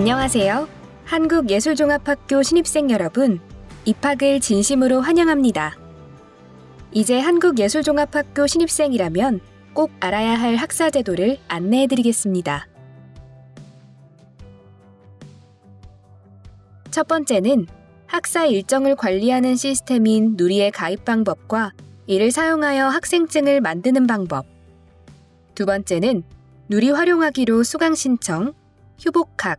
안녕하세요. 한국예술종합학교 신입생 여러분, 입학을 진심으로 환영합니다. 이제 한국예술종합학교 신입생이라면 꼭 알아야 할 학사 제도를 안내해드리겠습니다. 첫 번째는 학사 일정을 관리하는 시스템인 누리의 가입 방법과 이를 사용하여 학생증을 만드는 방법. 두 번째는 누리 활용하기로 수강 신청, 휴복학,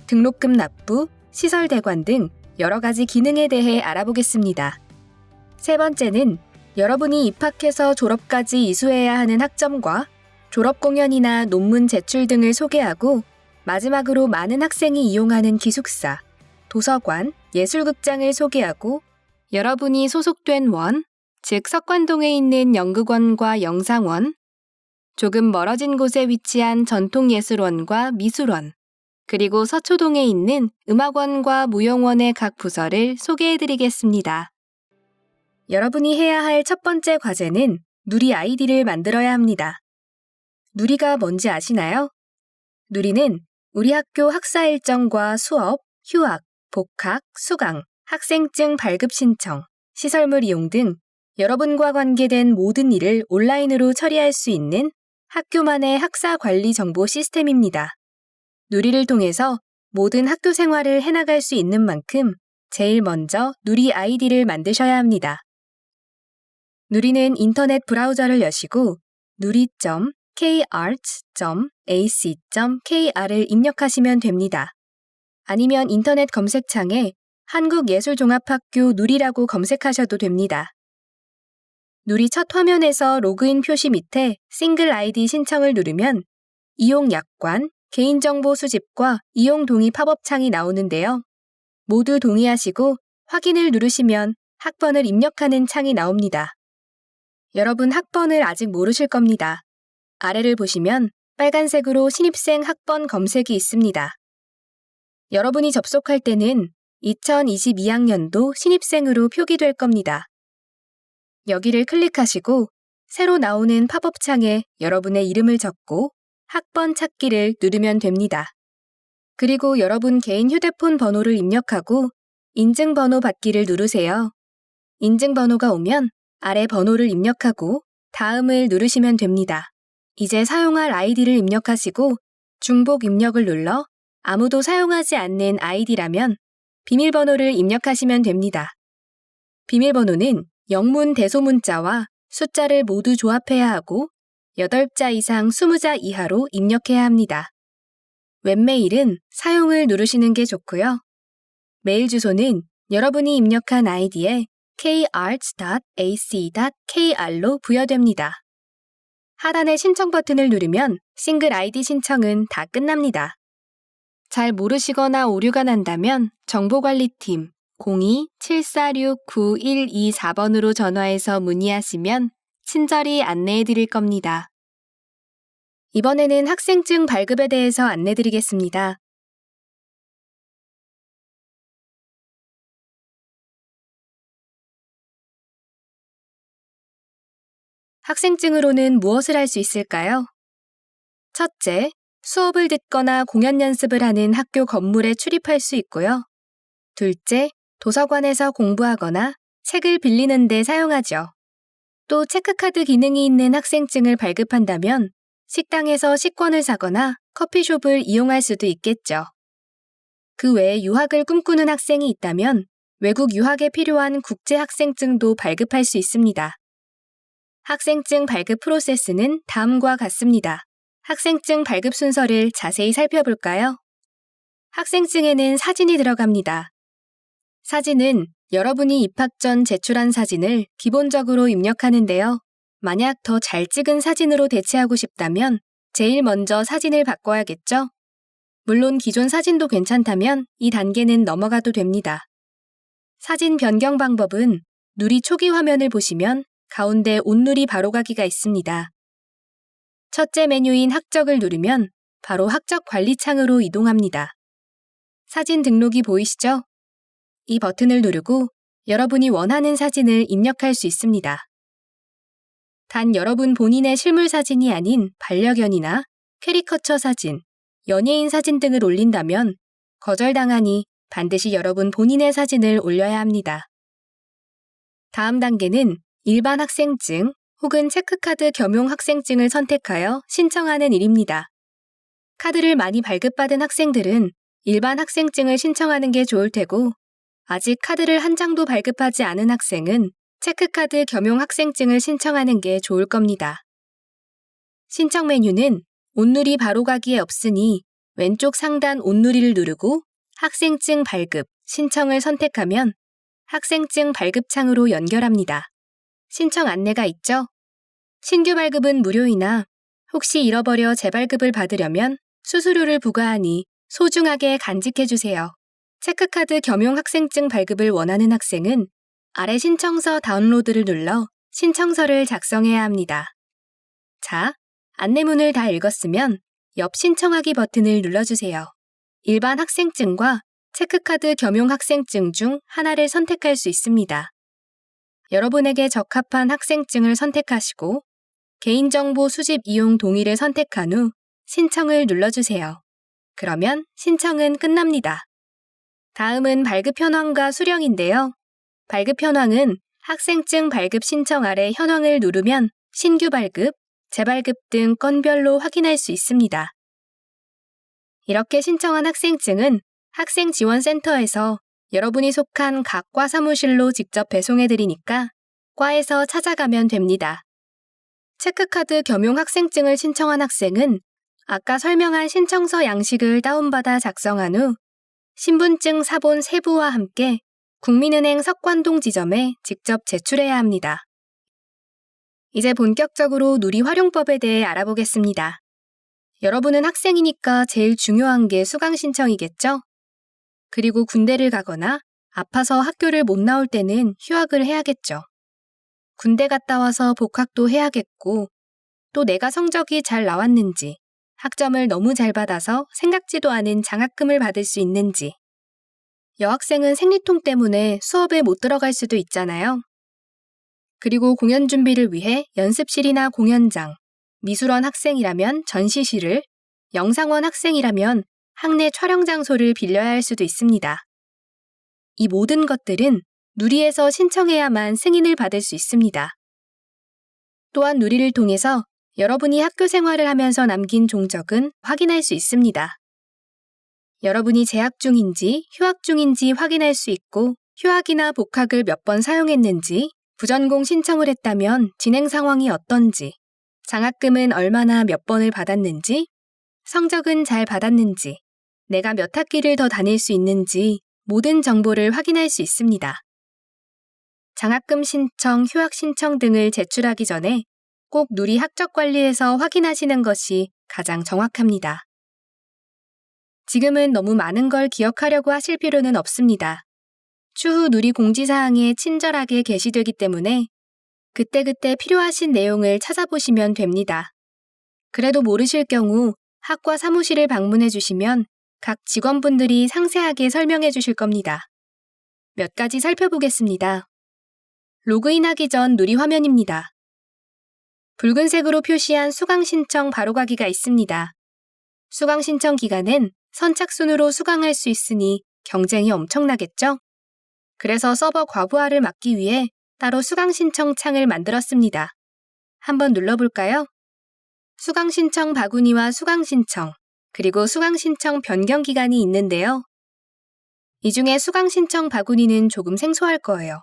등록금 납부, 시설 대관 등 여러 가지 기능에 대해 알아보겠습니다. 세 번째는 여러분이 입학해서 졸업까지 이수해야 하는 학점과 졸업 공연이나 논문 제출 등을 소개하고 마지막으로 많은 학생이 이용하는 기숙사, 도서관, 예술극장을 소개하고 여러분이 소속된 원, 즉 석관동에 있는 연극원과 영상원, 조금 멀어진 곳에 위치한 전통예술원과 미술원, 그리고 서초동에 있는 음악원과 무용원의 각 부서를 소개해드리겠습니다. 여러분이 해야 할 첫 번째 과제는 누리 아이디를 만들어야 합니다. 누리가 뭔지 아시나요? 누리는 우리 학교 학사 일정과 수업, 휴학, 복학, 수강, 학생증 발급 신청, 시설물 이용 등 여러분과 관계된 모든 일을 온라인으로 처리할 수 있는 학교만의 학사 관리 정보 시스템입니다. 누리를 통해서 모든 학교 생활을 해나갈 수 있는 만큼 제일 먼저 누리 아이디를 만드셔야 합니다. 누리는 인터넷 브라우저를 여시고 nu리.karts.ac.kr을 입력하시면 됩니다. 아니면 인터넷 검색창에 한국예술종합학교 누리라고 검색하셔도 됩니다. 누리 첫 화면에서 로그인 표시 밑에 싱글 아이디 신청을 누르면 이용 약관, 개인정보 수집과 이용 동의 팝업 창이 나오는데요. 모두 동의하시고 확인을 누르시면 학번을 입력하는 창이 나옵니다. 여러분 학번을 아직 모르실 겁니다. 아래를 보시면 빨간색으로 신입생 학번 검색이 있습니다. 여러분이 접속할 때는 2022학년도 신입생으로 표기될 겁니다. 여기를 클릭하시고 새로 나오는 팝업 창에 여러분의 이름을 적고 학번 찾기를 누르면 됩니다. 그리고 여러분 개인 휴대폰 번호를 입력하고 인증번호 받기를 누르세요. 인증번호가 오면 아래 번호를 입력하고 다음을 누르시면 됩니다. 이제 사용할 아이디를 입력하시고 중복 입력을 눌러 아무도 사용하지 않는 아이디라면 비밀번호를 입력하시면 됩니다. 비밀번호는 영문 대소문자와 숫자를 모두 조합해야 하고 8자 이상 20자 이하로 입력해야 합니다. 웹메일은 사용을 누르시는 게 좋고요. 메일 주소는 여러분이 입력한 아이디에 karts.ac.kr로 부여됩니다. 하단의 신청 버튼을 누르면 싱글 아이디 신청은 다 끝납니다. 잘 모르시거나 오류가 난다면 정보관리팀 02-746-9124번으로 전화해서 문의하시면 친절히 안내해 드릴 겁니다. 이번에는 학생증 발급에 대해서 안내 드리겠습니다. 학생증으로는 무엇을 할 수 있을까요? 첫째, 수업을 듣거나 공연 연습을 하는 학교 건물에 출입할 수 있고요. 둘째, 도서관에서 공부하거나 책을 빌리는 데 사용하죠. 또 체크카드 기능이 있는 학생증을 발급한다면 식당에서 식권을 사거나 커피숍을 이용할 수도 있겠죠. 그 외에 유학을 꿈꾸는 학생이 있다면 외국 유학에 필요한 국제 학생증도 발급할 수 있습니다. 학생증 발급 프로세스는 다음과 같습니다. 학생증 발급 순서를 자세히 살펴볼까요? 학생증에는 사진이 들어갑니다. 사진은 여러분이 입학 전 제출한 사진을 기본적으로 입력하는데요. 만약 더 잘 찍은 사진으로 대체하고 싶다면 제일 먼저 사진을 바꿔야겠죠? 물론 기존 사진도 괜찮다면 이 단계는 넘어가도 됩니다. 사진 변경 방법은 누리 초기 화면을 보시면 가운데 온누리 바로가기가 있습니다. 첫째 메뉴인 학적을 누르면 바로 학적 관리 창으로 이동합니다. 사진 등록이 보이시죠? 이 버튼을 누르고 여러분이 원하는 사진을 입력할 수 있습니다. 단 여러분 본인의 실물 사진이 아닌 반려견이나 캐리커처 사진, 연예인 사진 등을 올린다면 거절당하니 반드시 여러분 본인의 사진을 올려야 합니다. 다음 단계는 일반 학생증 혹은 체크카드 겸용 학생증을 선택하여 신청하는 일입니다. 카드를 많이 발급받은 학생들은 일반 학생증을 신청하는 게 좋을 테고, 아직 카드를 한 장도 발급하지 않은 학생은 체크카드 겸용 학생증을 신청하는 게 좋을 겁니다. 신청 메뉴는 온누리 바로가기에 없으니 왼쪽 상단 온누리를 누르고 학생증 발급, 신청을 선택하면 학생증 발급창으로 연결합니다. 신청 안내가 있죠? 신규 발급은 무료이나 혹시 잃어버려 재발급을 받으려면 수수료를 부과하니 소중하게 간직해주세요. 체크카드 겸용 학생증 발급을 원하는 학생은 아래 신청서 다운로드를 눌러 신청서를 작성해야 합니다. 자, 안내문을 다 읽었으면 옆 신청하기 버튼을 눌러주세요. 일반 학생증과 체크카드 겸용 학생증 중 하나를 선택할 수 있습니다. 여러분에게 적합한 학생증을 선택하시고 개인정보 수집 이용 동의를 선택한 후 신청을 눌러주세요. 그러면 신청은 끝납니다. 다음은 발급 현황과 수령인데요. 발급 현황은 학생증 발급 신청 아래 현황을 누르면 신규 발급, 재발급 등 건별로 확인할 수 있습니다. 이렇게 신청한 학생증은 학생지원센터에서 여러분이 속한 각 과 사무실로 직접 배송해드리니까 과에서 찾아가면 됩니다. 체크카드 겸용 학생증을 신청한 학생은 아까 설명한 신청서 양식을 다운받아 작성한 후 신분증 사본 세부와 함께 국민은행 석관동 지점에 직접 제출해야 합니다. 이제 본격적으로 누리 활용법에 대해 알아보겠습니다. 여러분은 학생이니까 제일 중요한 게 수강 신청이겠죠? 그리고 군대를 가거나 아파서 학교를 못 나올 때는 휴학을 해야겠죠. 군대 갔다 와서 복학도 해야겠고, 또 내가 성적이 잘 나왔는지, 학점을 너무 잘 받아서 생각지도 않은 장학금을 받을 수 있는지, 여학생은 생리통 때문에 수업에 못 들어갈 수도 있잖아요. 그리고 공연 준비를 위해 연습실이나 공연장, 미술원 학생이라면 전시실을, 영상원 학생이라면 학내 촬영 장소를 빌려야 할 수도 있습니다. 이 모든 것들은 누리에서 신청해야만 승인을 받을 수 있습니다. 또한 누리를 통해서 여러분이 학교 생활을 하면서 남긴 종적은 확인할 수 있습니다. 여러분이 재학 중인지 휴학 중인지 확인할 수 있고, 휴학이나 복학을 몇 번 사용했는지, 부전공 신청을 했다면 진행 상황이 어떤지, 장학금은 얼마나 몇 번을 받았는지, 성적은 잘 받았는지, 내가 몇 학기를 더 다닐 수 있는지 모든 정보를 확인할 수 있습니다. 장학금 신청, 휴학 신청 등을 제출하기 전에 꼭 누리 학적관리에서 확인하시는 것이 가장 정확합니다. 지금은 너무 많은 걸 기억하려고 하실 필요는 없습니다. 추후 누리 공지사항에 친절하게 게시되기 때문에 그때그때 필요하신 내용을 찾아보시면 됩니다. 그래도 모르실 경우 학과 사무실을 방문해 주시면 각 직원분들이 상세하게 설명해 주실 겁니다. 몇 가지 살펴보겠습니다. 로그인하기 전 누리 화면입니다. 붉은색으로 표시한 수강 신청 바로가기가 있습니다. 수강 신청 기간은 선착순으로 수강할 수 있으니 경쟁이 엄청나겠죠? 그래서 서버 과부하를 막기 위해 따로 수강 신청 창을 만들었습니다. 한번 눌러볼까요? 수강 신청 바구니와 수강 신청, 그리고 수강 신청 변경 기간이 있는데요. 이 중에 수강 신청 바구니는 조금 생소할 거예요.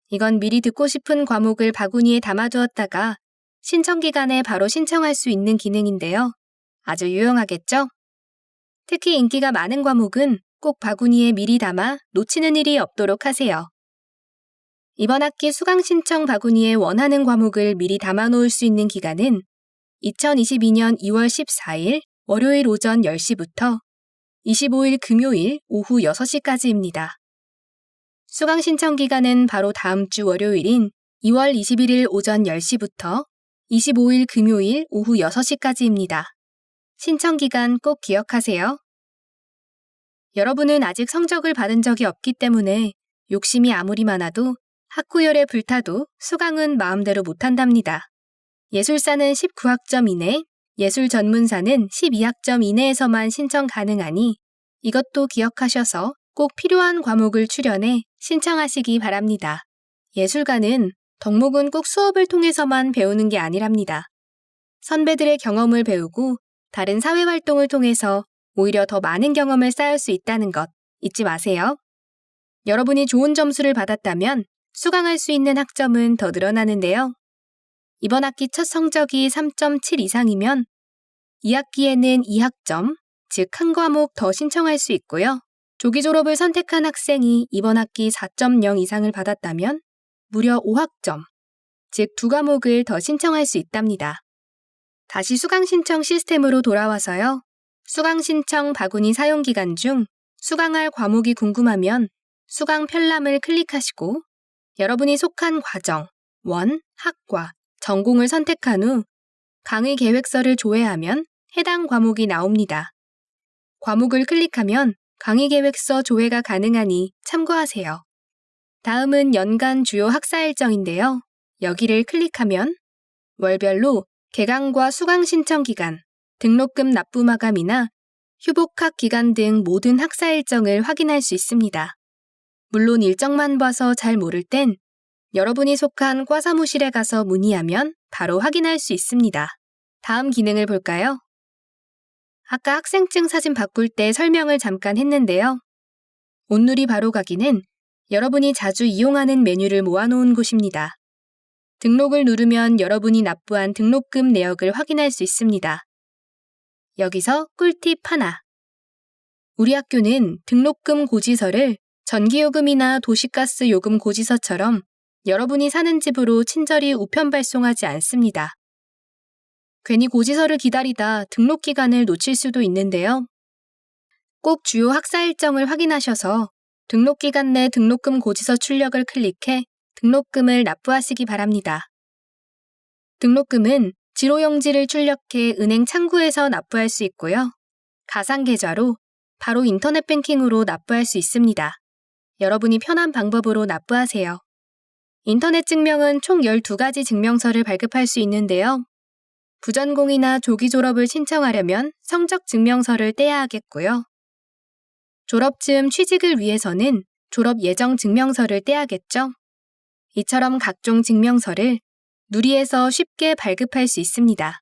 이건 미리 듣고 싶은 과목을 바구니에 담아두었다가 신청 기간에 바로 신청할 수 있는 기능인데요. 아주 유용하겠죠? 특히 인기가 많은 과목은 꼭 바구니에 미리 담아 놓치는 일이 없도록 하세요. 이번 학기 수강 신청 바구니에 원하는 과목을 미리 담아 놓을 수 있는 기간은 2022년 2월 14일 월요일 오전 10시부터 25일 금요일 오후 6시까지입니다. 수강 신청 기간은 바로 다음 주 월요일인 2월 21일 오전 10시부터 25일 금요일 오후 6시까지입니다. 신청 기간 꼭 기억하세요. 여러분은 아직 성적을 받은 적이 없기 때문에 욕심이 아무리 많아도 학구열에 불타도 수강은 마음대로 못한답니다. 예술사는 19학점 이내, 예술 전문사는 12학점 이내에서만 신청 가능하니 이것도 기억하셔서 꼭 필요한 과목을 출연해 신청하시기 바랍니다. 예술가는 덕목은 꼭 수업을 통해서만 배우는 게 아니랍니다. 선배들의 경험을 배우고 다른 사회활동을 통해서 오히려 더 많은 경험을 쌓을 수 있다는 것 잊지 마세요. 여러분이 좋은 점수를 받았다면 수강할 수 있는 학점은 더 늘어나는데요. 이번 학기 첫 성적이 3.7 이상이면 2학기에는 2학점, 즉 한 과목 더 신청할 수 있고요. 조기 졸업을 선택한 학생이 이번 학기 4.0 이상을 받았다면 무려 5학점, 즉 2과목을 더 신청할 수 있답니다. 다시 수강 신청 시스템으로 돌아와서요. 수강 신청 바구니 사용 기간 중 수강할 과목이 궁금하면 수강 편람을 클릭하시고 여러분이 속한 과정, 원, 학과, 전공을 선택한 후 강의 계획서를 조회하면 해당 과목이 나옵니다. 과목을 클릭하면 강의 계획서 조회가 가능하니 참고하세요. 다음은 연간 주요 학사 일정인데요. 여기를 클릭하면 월별로 개강과 수강 신청 기간, 등록금 납부 마감이나 휴복학 기간 등 모든 학사 일정을 확인할 수 있습니다. 물론 일정만 봐서 잘 모를 땐 여러분이 속한 과 사무실에 가서 문의하면 바로 확인할 수 있습니다. 다음 기능을 볼까요? 아까 학생증 사진 바꿀 때 설명을 잠깐 했는데요. 온누리 바로가기는 여러분이 자주 이용하는 메뉴를 모아놓은 곳입니다. 등록을 누르면 여러분이 납부한 등록금 내역을 확인할 수 있습니다. 여기서 꿀팁 하나. 우리 학교는 등록금 고지서를 전기요금이나 도시가스 요금 고지서처럼 여러분이 사는 집으로 친절히 우편 발송하지 않습니다. 괜히 고지서를 기다리다 등록 기간을 놓칠 수도 있는데요. 꼭 주요 학사 일정을 확인하셔서 등록 기간 내 등록금 고지서 출력을 클릭해 등록금을 납부하시기 바랍니다. 등록금은 지로용지를 출력해 은행 창구에서 납부할 수 있고요. 가상계좌로 바로 인터넷 뱅킹으로 납부할 수 있습니다. 여러분이 편한 방법으로 납부하세요. 인터넷 증명은 총 12가지 증명서를 발급할 수 있는데요. 부전공이나 조기 졸업을 신청하려면 성적 증명서를 떼야 하겠고요. 졸업 즈음 취직을 위해서는 졸업 예정 증명서를 떼야겠죠. 이처럼 각종 증명서를 누리에서 쉽게 발급할 수 있습니다.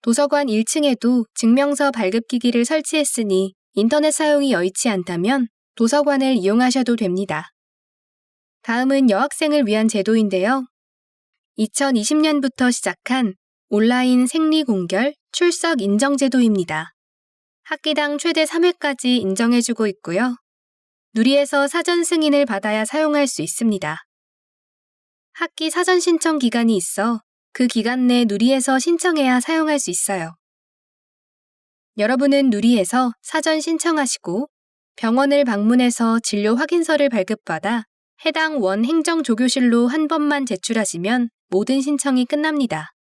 도서관 1층에도 증명서 발급기기를 설치했으니 인터넷 사용이 여의치 않다면 도서관을 이용하셔도 됩니다. 다음은 여학생을 위한 제도인데요. 2020년부터 시작한 온라인 생리공결 출석 인정 제도입니다. 학기당 최대 3회까지 인정해주고 있고요. 누리에서 사전 승인을 받아야 사용할 수 있습니다. 학기 사전 신청 기간이 있어 그 기간 내 누리에서 신청해야 사용할 수 있어요. 여러분은 누리에서 사전 신청하시고 병원을 방문해서 진료 확인서를 발급받아 해당 원 행정조교실로 한 번만 제출하시면 모든 신청이 끝납니다.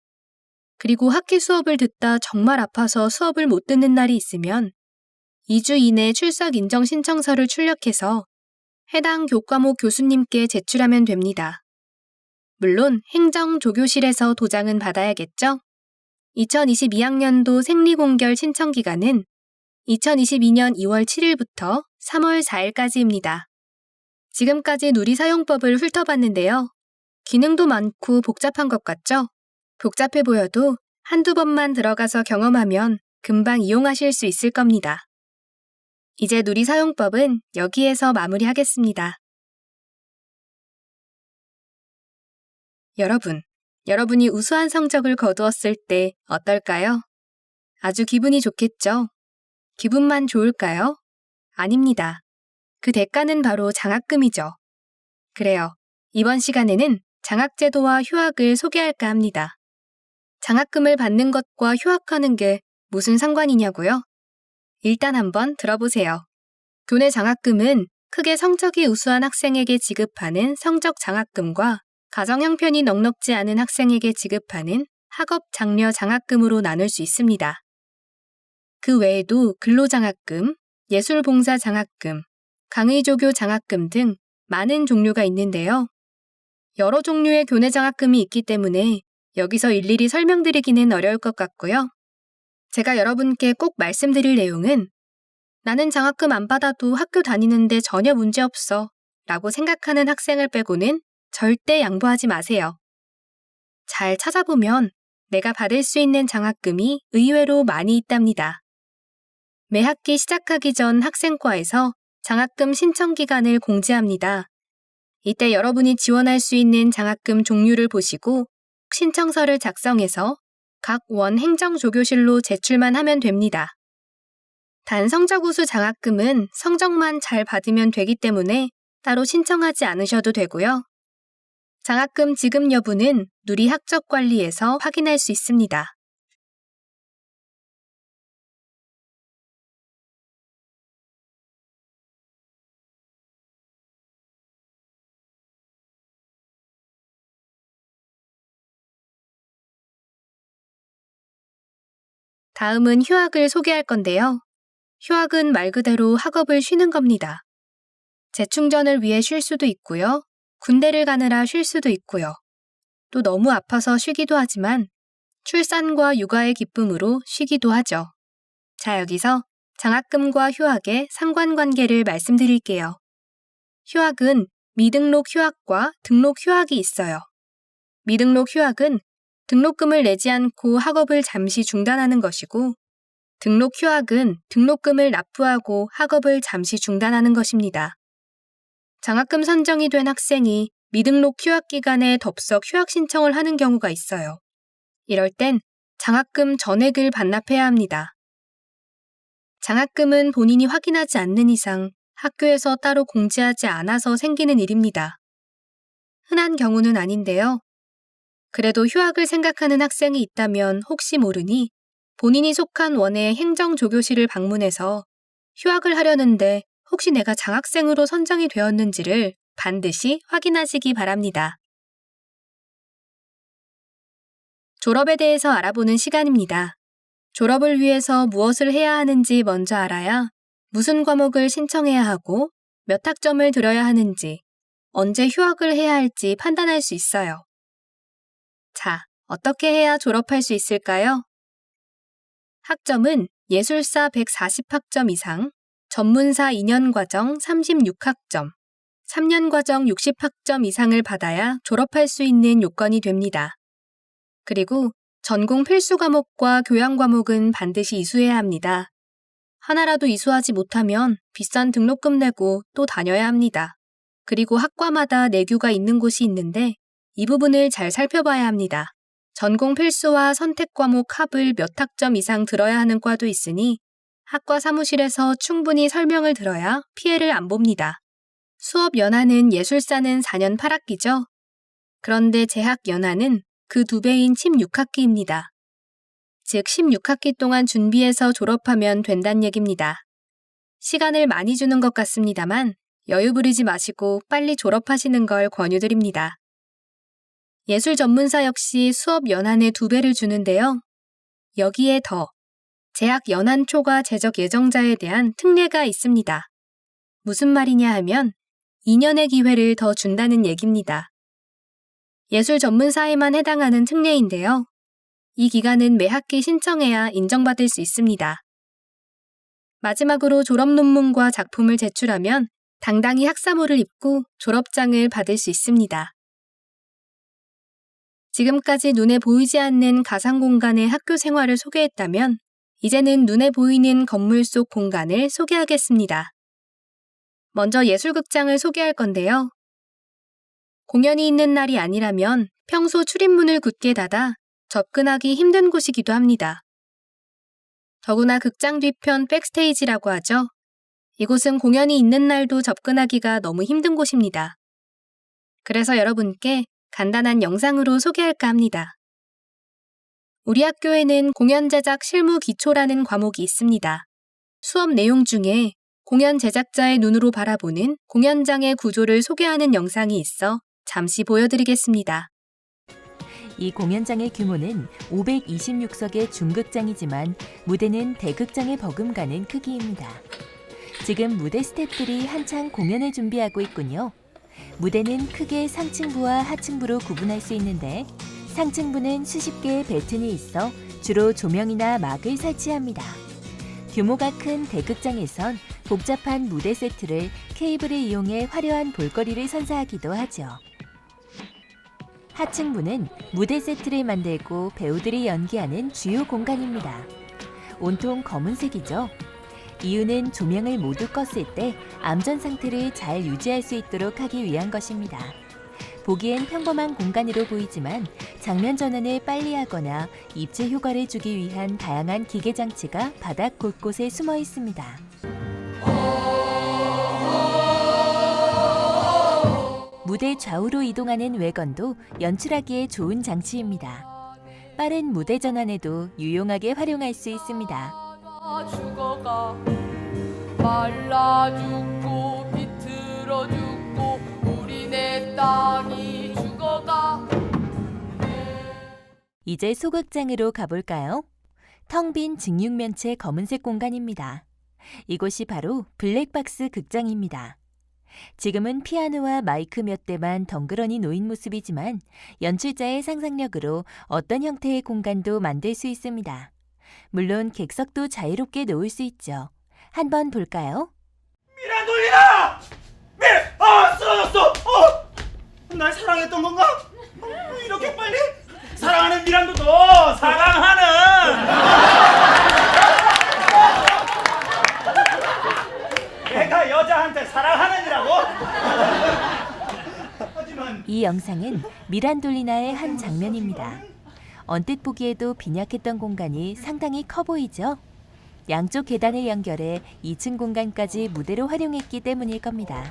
그리고 학기 수업을 듣다 정말 아파서 수업을 못 듣는 날이 있으면 2주 이내 출석 인정 신청서를 출력해서 해당 교과목 교수님께 제출하면 됩니다. 물론 행정조교실에서 도장은 받아야겠죠? 2022학년도 생리공결 신청 기간은 2022년 2월 7일부터 3월 4일까지입니다. 지금까지 누리 사용법을 훑어봤는데요. 기능도 많고 복잡한 것 같죠? 복잡해 보여도 한두 번만 들어가서 경험하면 금방 이용하실 수 있을 겁니다. 이제 누리 사용법은 여기에서 마무리하겠습니다. 여러분이 우수한 성적을 거두었을 때 어떨까요? 아주 기분이 좋겠죠? 기분만 좋을까요? 아닙니다. 그 대가는 바로 장학금이죠. 그래요. 이번 시간에는 장학제도와 휴학을 소개할까 합니다. 장학금을 받는 것과 휴학하는 게 무슨 상관이냐고요? 일단 한번 들어보세요. 교내 장학금은 크게 성적이 우수한 학생에게 지급하는 성적 장학금과 가정 형편이 넉넉지 않은 학생에게 지급하는 학업 장려 장학금으로 나눌 수 있습니다. 그 외에도 근로장학금, 예술봉사 장학금, 강의조교 장학금 등 많은 종류가 있는데요. 여러 종류의 교내 장학금이 있기 때문에 여기서 일일이 설명드리기는 어려울 것 같고요. 제가 여러분께 꼭 말씀드릴 내용은 나는 장학금 안 받아도 학교 다니는데 전혀 문제 없어 라고 생각하는 학생을 빼고는 절대 양보하지 마세요. 잘 찾아보면 내가 받을 수 있는 장학금이 의외로 많이 있답니다. 매 학기 시작하기 전 학생과에서 장학금 신청 기간을 공지합니다. 이때 여러분이 지원할 수 있는 장학금 종류를 보시고 신청서를 작성해서 각 원 행정조교실로 제출만 하면 됩니다. 단 성적 우수 장학금은 성적만 잘 받으면 되기 때문에 따로 신청하지 않으셔도 되고요. 장학금 지급 여부는 누리 학적관리에서 확인할 수 있습니다. 다음은 휴학을 소개할 건데요. 휴학은 말 그대로 학업을 쉬는 겁니다. 재충전을 위해 쉴 수도 있고요. 군대를 가느라 쉴 수도 있고요. 또 너무 아파서 쉬기도 하지만 출산과 육아의 기쁨으로 쉬기도 하죠. 자, 여기서 장학금과 휴학의 상관관계를 말씀드릴게요. 휴학은 미등록 휴학과 등록 휴학이 있어요. 미등록 휴학은 등록금을 내지 않고 학업을 잠시 중단하는 것이고, 등록 휴학은 등록금을 납부하고 학업을 잠시 중단하는 것입니다. 장학금 선정이 된 학생이 미등록 휴학 기간에 덥석 휴학 신청을 하는 경우가 있어요. 이럴 땐 장학금 전액을 반납해야 합니다. 장학금은 본인이 확인하지 않는 이상 학교에서 따로 공지하지 않아서 생기는 일입니다. 흔한 경우는 아닌데요. 그래도 휴학을 생각하는 학생이 있다면 혹시 모르니 본인이 속한 원의 행정조교실을 방문해서 휴학을 하려는데 혹시 내가 장학생으로 선정이 되었는지를 반드시 확인하시기 바랍니다. 졸업에 대해서 알아보는 시간입니다. 졸업을 위해서 무엇을 해야 하는지 먼저 알아야 무슨 과목을 신청해야 하고 몇 학점을 들여야 하는지, 언제 휴학을 해야 할지 판단할 수 있어요. 자, 어떻게 해야 졸업할 수 있을까요? 학점은 예술사 140학점 이상, 전문사 2년 과정 36학점, 3년 과정 60학점 이상을 받아야 졸업할 수 있는 요건이 됩니다. 그리고 전공 필수 과목과 교양 과목은 반드시 이수해야 합니다. 하나라도 이수하지 못하면 비싼 등록금 내고 또 다녀야 합니다. 그리고 학과마다 내규가 있는 곳이 있는데 이 부분을 잘 살펴봐야 합니다. 전공 필수와 선택 과목 합을 몇 학점 이상 들어야 하는 과도 있으니 학과 사무실에서 충분히 설명을 들어야 피해를 안 봅니다. 수업 연하는 예술사는 4년 8학기죠. 그런데 재학 연하는 그 2배인 16학기입니다. 즉 16학기 동안 준비해서 졸업하면 된다는 얘기입니다. 시간을 많이 주는 것 같습니다만 여유 부리지 마시고 빨리 졸업하시는 걸 권유드립니다. 예술 전문사 역시 수업 연한의 2배를 주는데요. 여기에 더 재학 연한 초과 재적 예정자에 대한 특례가 있습니다. 무슨 말이냐 하면 2년의 기회를 더 준다는 얘기입니다. 예술 전문사에만 해당하는 특례인데요. 이 기간은 매 학기 신청해야 인정받을 수 있습니다. 마지막으로 졸업 논문과 작품을 제출하면 당당히 학사모를 입고 졸업장을 받을 수 있습니다. 지금까지 눈에 보이지 않는 가상 공간의 학교 생활을 소개했다면 이제는 눈에 보이는 건물 속 공간을 소개하겠습니다. 먼저 예술극장을 소개할 건데요. 공연이 있는 날이 아니라면 평소 출입문을 굳게 닫아 접근하기 힘든 곳이기도 합니다. 더구나 극장 뒤편 백스테이지라고 하죠. 이곳은 공연이 있는 날도 접근하기가 너무 힘든 곳입니다. 그래서 여러분께 간단한 영상으로 소개할까 합니다. 우리 학교에는 공연 제작 실무 기초라는 과목이 있습니다. 수업 내용 중에 공연 제작자의 눈으로 바라보는 공연장의 구조를 소개하는 영상이 있어 잠시 보여드리겠습니다. 이 공연장의 규모는 526석의 중극장이지만 무대는 대극장에 버금가는 크기입니다. 지금 무대 스태프들이 한창 공연을 준비하고 있군요. 무대는 크게 상층부와 하층부로 구분할 수 있는데 상층부는 수십 개의 배튼이 있어 주로 조명이나 막을 설치합니다. 규모가 큰 대극장에선 복잡한 무대 세트를 케이블을 이용해 화려한 볼거리를 선사하기도 하죠. 하층부는 무대 세트를 만들고 배우들이 연기하는 주요 공간입니다. 온통 검은색이죠. 이유는 조명을 모두 껐을 때 암전 상태를 잘 유지할 수 있도록 하기 위한 것입니다. 보기엔 평범한 공간으로 보이지만 장면 전환을 빨리 하거나 입체 효과를 주기 위한 다양한 기계 장치가 바닥 곳곳에 숨어 있습니다. 무대 좌우로 이동하는 외건도 연출하기에 좋은 장치입니다. 빠른 무대 전환에도 유용하게 활용할 수 있습니다. 죽어가 말라 죽고 비틀어 죽고 우리네 땅이 죽어가. 이제 소극장으로 가볼까요? 텅 빈 직육면체 검은색 공간입니다. 이곳이 바로 블랙박스 극장입니다. 지금은 피아노와 마이크 몇 대만 덩그러니 놓인 모습이지만 연출자의 상상력으로 어떤 형태의 공간도 만들 수 있습니다. 물론 객석도 자유롭게 놓을 수 있죠. 한번 볼까요? 미란돌리나! 쓰러졌어! 날 사랑했던 건가? 이렇게 빨리? 사랑하는 미란도도 사랑하는! 내가 여자한테 사랑하는이라고? 하지만 이 영상은 미란돌리나의 한 장면입니다. 언뜻 보기에도 빈약했던 공간이 상당히 커 보이죠? 양쪽 계단을 연결해 2층 공간까지 무대로 활용했기 때문일 겁니다.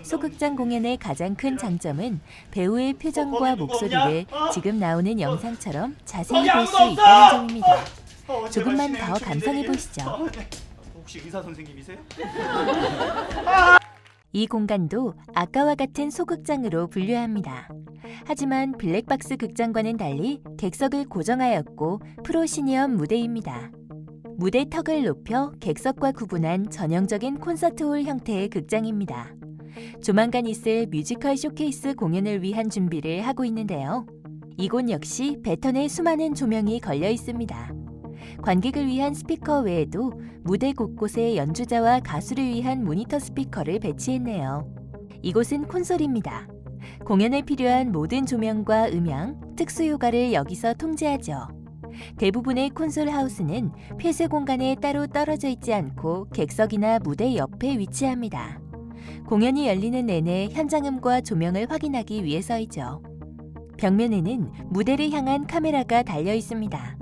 소극장 공연의 가장 큰 장점은 배우의 표정과 목소리를 지금 나오는 영상처럼 자세히 볼 수 있다는 점입니다. 조금만 더 감상해 보시죠. 혹시 의사 선생님이세요? 이 공간도 아까와 같은 소극장으로 분류합니다. 하지만 블랙박스 극장과는 달리 객석을 고정하였고 프로시니엄 무대입니다. 무대 턱을 높여 객석과 구분한 전형적인 콘서트홀 형태의 극장입니다. 조만간 있을 뮤지컬 쇼케이스 공연을 위한 준비를 하고 있는데요. 이곳 역시 배턴에 수많은 조명이 걸려 있습니다. 관객을 위한 스피커 외에도 무대 곳곳에 연주자와 가수를 위한 모니터 스피커를 배치했네요. 이곳은 콘솔입니다. 공연에 필요한 모든 조명과 음향, 특수 효과를 여기서 통제하죠. 대부분의 콘솔 하우스는 폐쇄 공간에 따로 떨어져 있지 않고 객석이나 무대 옆에 위치합니다. 공연이 열리는 내내 현장음과 조명을 확인하기 위해서이죠. 벽면에는 무대를 향한 카메라가 달려 있습니다.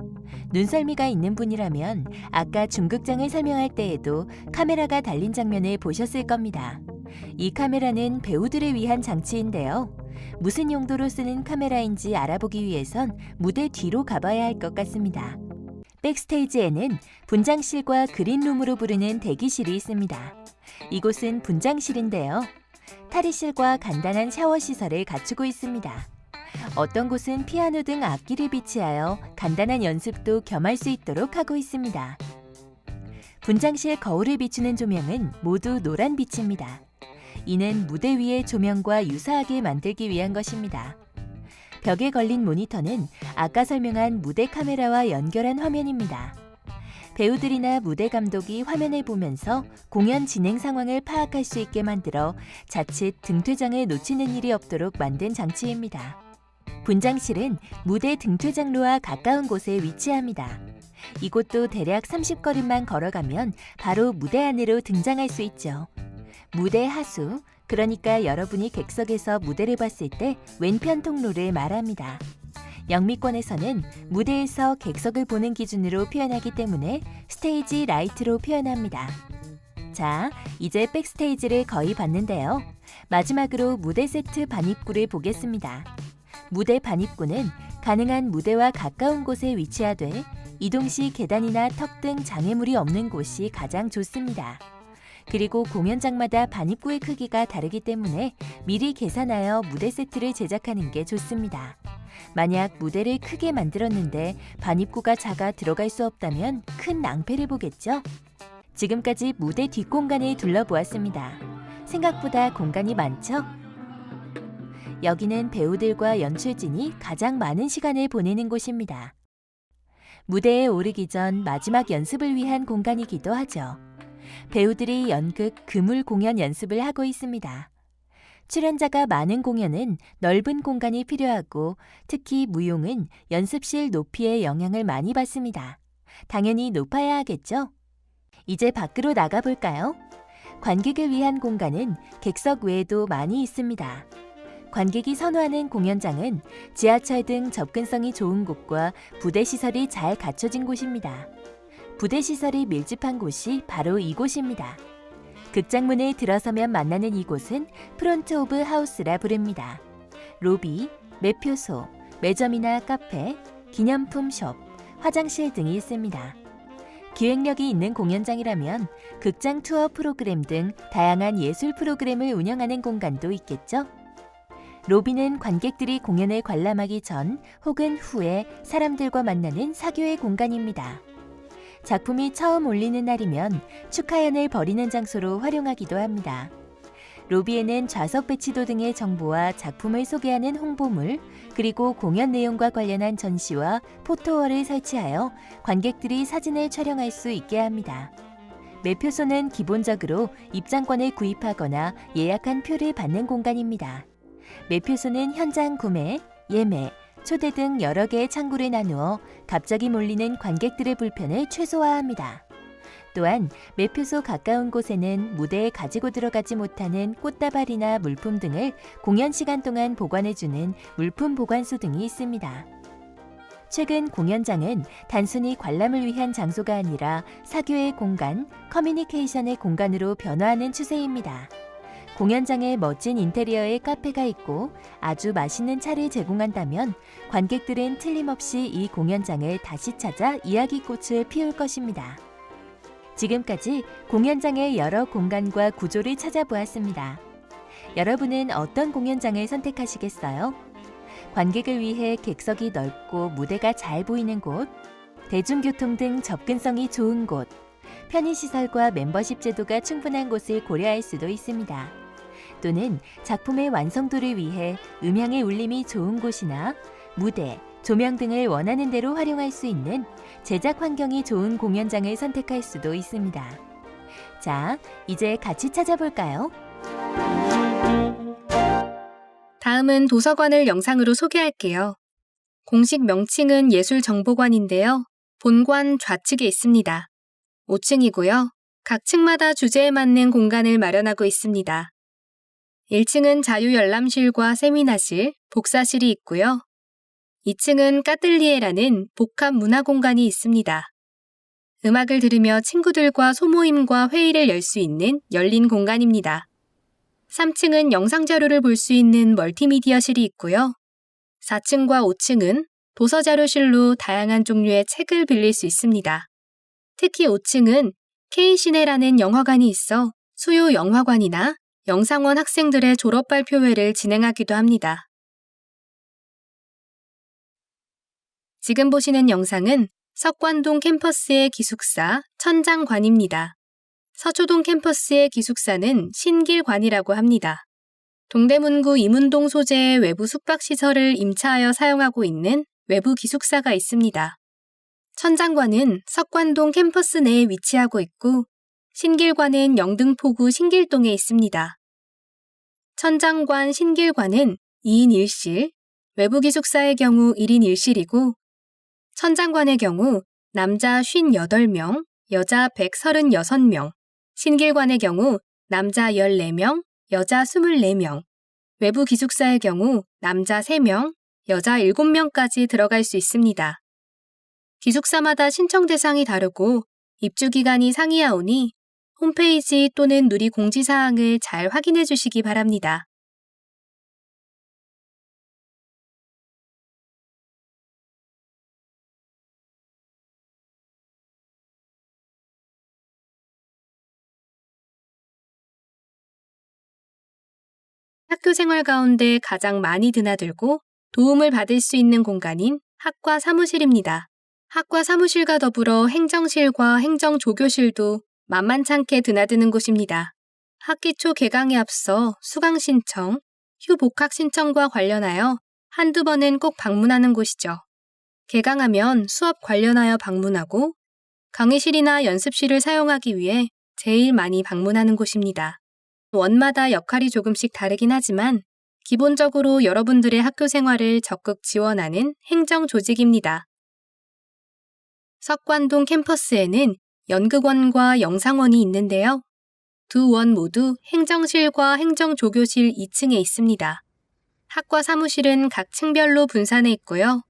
눈썰미가 있는 분이라면 아까 중극장을 설명할 때에도 카메라가 달린 장면을 보셨을 겁니다. 이 카메라는 배우들을 위한 장치인데요. 무슨 용도로 쓰는 카메라인지 알아보기 위해선 무대 뒤로 가봐야 할 것 같습니다. 백스테이지에는 분장실과 그린룸으로 부르는 대기실이 있습니다. 이곳은 분장실인데요. 탈의실과 간단한 샤워 시설을 갖추고 있습니다. 어떤 곳은 피아노 등 악기를 비치하여 간단한 연습도 겸할 수 있도록 하고 있습니다. 분장실 거울을 비추는 조명은 모두 노란빛입니다. 이는 무대 위의 조명과 유사하게 만들기 위한 것입니다. 벽에 걸린 모니터는 아까 설명한 무대 카메라와 연결한 화면입니다. 배우들이나 무대 감독이 화면을 보면서 공연 진행 상황을 파악할 수 있게 만들어 자칫 등퇴장을 놓치는 일이 없도록 만든 장치입니다. 분장실은 무대 등퇴장로와 가까운 곳에 위치합니다. 이곳도 대략 30걸음만 걸어가면 바로 무대 안으로 등장할 수 있죠. 무대 하수, 그러니까 여러분이 객석에서 무대를 봤을 때 왼편 통로를 말합니다. 영미권에서는 무대에서 객석을 보는 기준으로 표현하기 때문에 스테이지 라이트로 표현합니다. 자, 이제 백스테이지를 거의 봤는데요. 마지막으로 무대 세트 반입구를 보겠습니다. 무대 반입구는 가능한 무대와 가까운 곳에 위치하되 이동 시 계단이나 턱 등 장애물이 없는 곳이 가장 좋습니다. 그리고 공연장마다 반입구의 크기가 다르기 때문에 미리 계산하여 무대 세트를 제작하는 게 좋습니다. 만약 무대를 크게 만들었는데 반입구가 작아 들어갈 수 없다면 큰 낭패를 보겠죠? 지금까지 무대 뒷공간을 둘러보았습니다. 생각보다 공간이 많죠? 여기는 배우들과 연출진이 가장 많은 시간을 보내는 곳입니다. 무대에 오르기 전 마지막 연습을 위한 공간이기도 하죠. 배우들이 연극, 그물 공연 연습을 하고 있습니다. 출연자가 많은 공연은 넓은 공간이 필요하고 특히 무용은 연습실 높이의 영향을 많이 받습니다. 당연히 높아야 하겠죠? 이제 밖으로 나가볼까요? 관객을 위한 공간은 객석 외에도 많이 있습니다. 관객이 선호하는 공연장은 지하철 등 접근성이 좋은 곳과 부대 시설이 잘 갖춰진 곳입니다. 부대 시설이 밀집한 곳이 바로 이곳입니다. 극장문을 들어서면 만나는 이곳은 프론트 오브 하우스라 부릅니다. 로비, 매표소, 매점이나 카페, 기념품 숍, 화장실 등이 있습니다. 기획력이 있는 공연장이라면 극장 투어 프로그램 등 다양한 예술 프로그램을 운영하는 공간도 있겠죠? 로비는 관객들이 공연을 관람하기 전 혹은 후에 사람들과 만나는 사교의 공간입니다. 작품이 처음 올리는 날이면 축하연을 벌이는 장소로 활용하기도 합니다. 로비에는 좌석 배치도 등의 정보와 작품을 소개하는 홍보물, 그리고 공연 내용과 관련한 전시와 포토월을 설치하여 관객들이 사진을 촬영할 수 있게 합니다. 매표소는 기본적으로 입장권을 구입하거나 예약한 표를 받는 공간입니다. 매표소는 현장 구매, 예매, 초대 등 여러 개의 창구를 나누어 갑자기 몰리는 관객들의 불편을 최소화합니다. 또한 매표소 가까운 곳에는 무대에 가지고 들어가지 못하는 꽃다발이나 물품 등을 공연 시간 동안 보관해주는 물품 보관소 등이 있습니다. 최근 공연장은 단순히 관람을 위한 장소가 아니라 사교의 공간, 커뮤니케이션의 공간으로 변화하는 추세입니다. 공연장에 멋진 인테리어의 카페가 있고 아주 맛있는 차를 제공한다면 관객들은 틀림없이 이 공연장을 다시 찾아 이야기꽃을 피울 것입니다. 지금까지 공연장의 여러 공간과 구조를 찾아보았습니다. 여러분은 어떤 공연장을 선택하시겠어요? 관객을 위해 객석이 넓고 무대가 잘 보이는 곳, 대중교통 등 접근성이 좋은 곳, 편의시설과 멤버십 제도가 충분한 곳을 고려할 수도 있습니다. 또는 작품의 완성도를 위해 음향의 울림이 좋은 곳이나 무대, 조명 등을 원하는 대로 활용할 수 있는 제작 환경이 좋은 공연장을 선택할 수도 있습니다. 자, 이제 같이 찾아볼까요? 다음은 도서관을 영상으로 소개할게요. 공식 명칭은 예술정보관인데요. 본관 좌측에 있습니다. 5층이고요. 각 층마다 주제에 맞는 공간을 마련하고 있습니다. 1층은 자유열람실과 세미나실, 복사실이 있고요. 2층은 까뜰리에라는 복합 문화 공간이 있습니다. 음악을 들으며 친구들과 소모임과 회의를 열 수 있는 열린 공간입니다. 3층은 영상 자료를 볼 수 있는 멀티미디어실이 있고요. 4층과 5층은 도서 자료실로 다양한 종류의 책을 빌릴 수 있습니다. 특히 5층은 K시네라는 영화관이 있어 수요 영화관이나 영상원 학생들의 졸업 발표회를 진행하기도 합니다. 지금 보시는 영상은 석관동 캠퍼스의 기숙사 천장관입니다. 서초동 캠퍼스의 기숙사는 신길관이라고 합니다. 동대문구 이문동 소재의 외부 숙박시설을 임차하여 사용하고 있는 외부 기숙사가 있습니다. 천장관은 석관동 캠퍼스 내에 위치하고 있고 신길관은 영등포구 신길동에 있습니다. 천장관, 신길관은 2인 1실, 외부 기숙사의 경우 1인 1실이고 천장관의 경우 남자 58명, 여자 136명, 신길관의 경우 남자 14명, 여자 24명, 외부 기숙사의 경우 남자 3명, 여자 7명까지 들어갈 수 있습니다. 기숙사마다 신청 대상이 다르고 입주 기간이 상이하오니 홈페이지 또는 누리 공지사항을 잘 확인해 주시기 바랍니다. 학교 생활 가운데 가장 많이 드나들고 도움을 받을 수 있는 공간인 학과 사무실입니다. 학과 사무실과 더불어 행정실과 행정조교실도 만만찮게 드나드는 곳입니다. 학기 초 개강에 앞서 수강 신청, 휴 복학 신청과 관련하여 한두 번은 꼭 방문하는 곳이죠. 개강하면 수업 관련하여 방문하고 강의실이나 연습실을 사용하기 위해 제일 많이 방문하는 곳입니다. 원마다 역할이 조금씩 다르긴 하지만 기본적으로 여러분들의 학교 생활을 적극 지원하는 행정 조직입니다. 석관동 캠퍼스에는 연극원과 영상원이 있는데요. 두 원 모두 행정실과 행정조교실 2층에 있습니다. 학과 사무실은 각 층별로 분산해 있고요.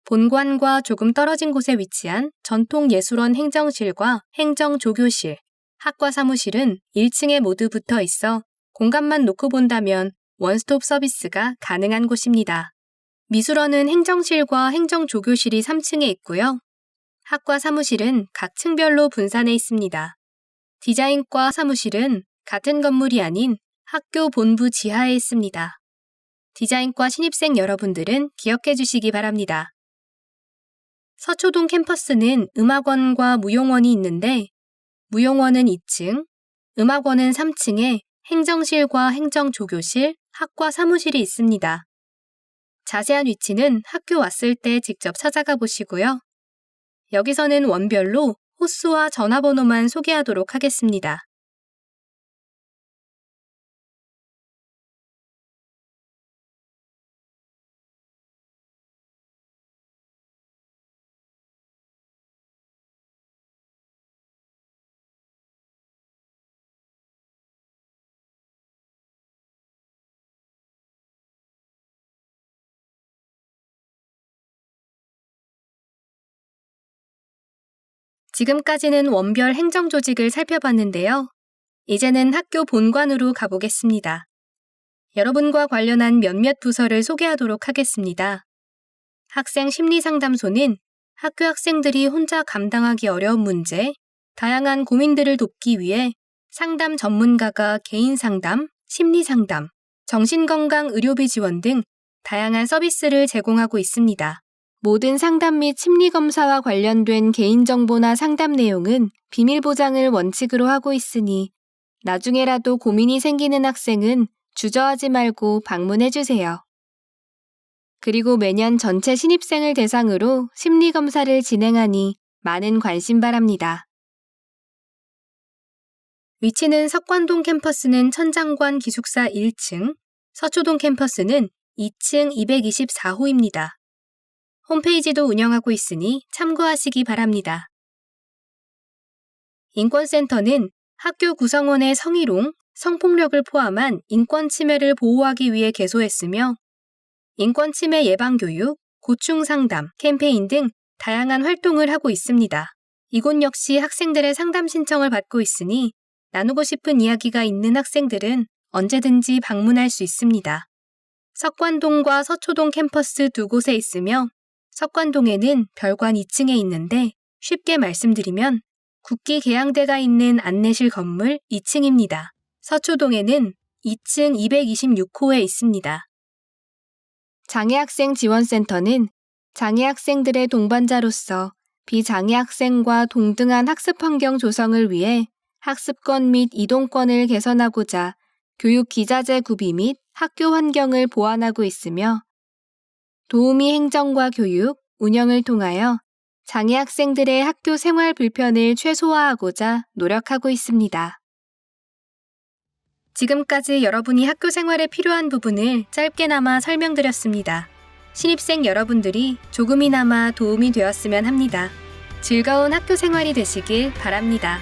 본관과 조금 떨어진 곳에 위치한 전통예술원 행정실과 행정조교실, 학과 사무실은 1층에 모두 붙어 있어 공간만 놓고 본다면 원스톱 서비스가 가능한 곳입니다. 미술원은 행정실과 행정조교실이 3층에 있고요. 학과 사무실은 각 층별로 분산해 있습니다. 디자인과 사무실은 같은 건물이 아닌 학교 본부 지하에 있습니다. 디자인과 신입생 여러분들은 기억해 주시기 바랍니다. 서초동 캠퍼스는 음악원과 무용원이 있는데 무용원은 2층, 음악원은 3층에 행정실과 행정조교실, 학과 사무실이 있습니다. 자세한 위치는 학교 왔을 때 직접 찾아가 보시고요. 여기서는 원별로 호수와 전화번호만 소개하도록 하겠습니다. 지금까지는 원별 행정조직을 살펴봤는데요. 이제는 학교 본관으로 가보겠습니다. 여러분과 관련한 몇몇 부서를 소개하도록 하겠습니다. 학생 심리상담소는 학교 학생들이 혼자 감당하기 어려운 문제, 다양한 고민들을 돕기 위해 상담 전문가가 개인 상담, 심리 상담, 정신건강 의료비 지원 등 다양한 서비스를 제공하고 있습니다. 모든 상담 및 심리검사와 관련된 개인정보나 상담 내용은 비밀 보장을 원칙으로 하고 있으니 나중에라도 고민이 생기는 학생은 주저하지 말고 방문해주세요. 그리고 매년 전체 신입생을 대상으로 심리검사를 진행하니 많은 관심 바랍니다. 위치는 석관동 캠퍼스는 천장관 기숙사 1층, 서초동 캠퍼스는 2층 224호입니다. 홈페이지도 운영하고 있으니 참고하시기 바랍니다. 인권센터는 학교 구성원의 성희롱, 성폭력을 포함한 인권 침해를 보호하기 위해 개소했으며 인권 침해 예방 교육, 고충 상담, 캠페인 등 다양한 활동을 하고 있습니다. 이곳 역시 학생들의 상담 신청을 받고 있으니 나누고 싶은 이야기가 있는 학생들은 언제든지 방문할 수 있습니다. 석관동과 서초동 캠퍼스 두 곳에 있으며 석관동에는 별관 2층에 있는데 쉽게 말씀드리면 국기 계양대가 있는 안내실 건물 2층입니다. 서초동에는 2층 226호에 있습니다. 장애학생 지원센터는 장애학생들의 동반자로서 비장애 학생과 동등한 학습 환경 조성을 위해 학습권 및 이동권을 개선하고자 교육 기자재 구비 및 학교 환경을 보완하고 있으며 도우미 행정과 교육, 운영을 통하여 장애 학생들의 학교 생활 불편을 최소화하고자 노력하고 있습니다. 지금까지 여러분이 학교 생활에 필요한 부분을 짧게나마 설명드렸습니다. 신입생 여러분들이 조금이나마 도움이 되었으면 합니다. 즐거운 학교 생활이 되시길 바랍니다.